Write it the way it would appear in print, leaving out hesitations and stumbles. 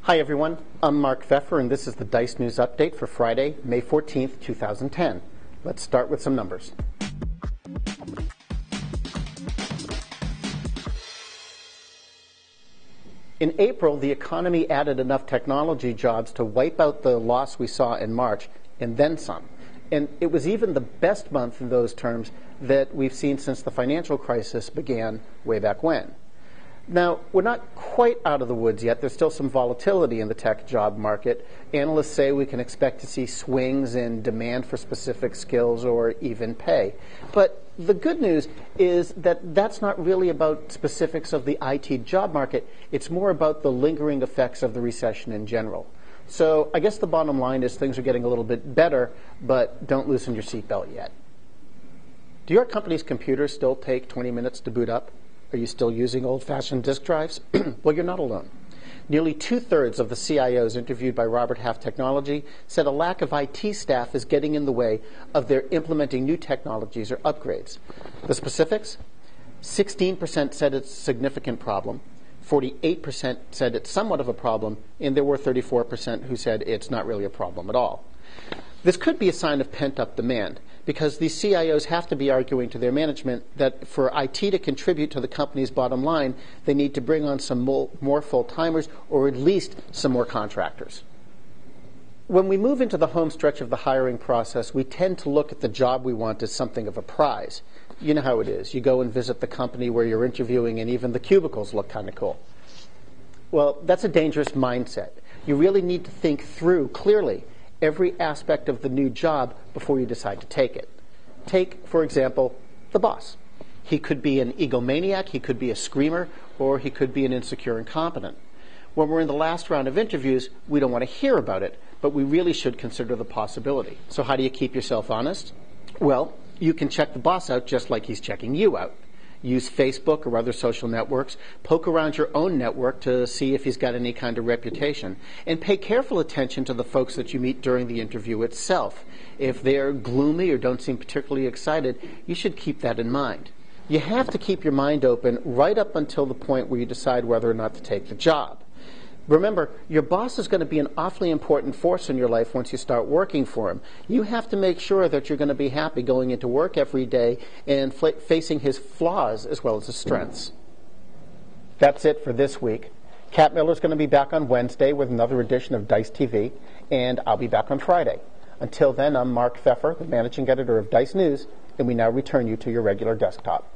Hi everyone, I'm Mark Pfeffer and this is the Dice News Update for Friday, May 14th, 2010. Let's start with some numbers. In April, the economy added enough technology jobs to wipe out the loss we saw in March, and then some. And it was even the best month in those terms that we've seen since the financial crisis began way back when. Now, we're not quite out of the woods yet. There's still some volatility in the tech job market. Analysts say we can expect to see swings in demand for specific skills or even pay. But the good news is that that's not really about specifics of the IT job market. It's more about the lingering effects of the recession in general. So I guess the bottom line is things are getting a little bit better, but don't loosen your seatbelt yet. Do your company's computers still take 20 minutes to boot up? Are you still using old-fashioned disk drives? Well, you're not alone. Nearly two-thirds of the CIOs interviewed by Robert Half Technology said a lack of IT staff is getting in the way of their implementing new technologies or upgrades. The specifics? 16% said it's a significant problem, 48% said it's somewhat of a problem, and there were 34% who said it's not really a problem at all. This could be a sign of pent-up demand, because these CIOs have to be arguing to their management that for IT to contribute to the company's bottom line, they need to bring on some more full-timers or at least some more contractors. When we move into the home stretch of the hiring process, we tend to look at the job we want as something of a prize. You know how it is. You go and visit the company where you're interviewing and even the cubicles look kind of cool. Well, that's a dangerous mindset. You really need to think through clearly every aspect of the new job before you decide to take it. Take, for example, the boss. He could be an egomaniac, he could be a screamer, or he could be an insecure incompetent. When we're in the last round of interviews, we don't want to hear about it, but we really should consider the possibility. So how do you keep yourself honest? Well, you can check the boss out just like he's checking you out. Use Facebook or other social networks. Poke around your own network to see if he's got any kind of reputation. And pay careful attention to the folks that you meet during the interview itself. If they're gloomy or don't seem particularly excited, you should keep that in mind. You have to keep your mind open right up until the point where you decide whether or not to take the job. Remember, your boss is going to be an awfully important force in your life once you start working for him. You have to make sure that you're going to be happy going into work every day and facing his flaws as well as his strengths. That's it for this week. Kat Miller's going to be back on Wednesday with another edition of Dice TV, and I'll be back on Friday. Until then, I'm Mark Pfeffer, the managing editor of Dice News, and we now return you to your regular desktop.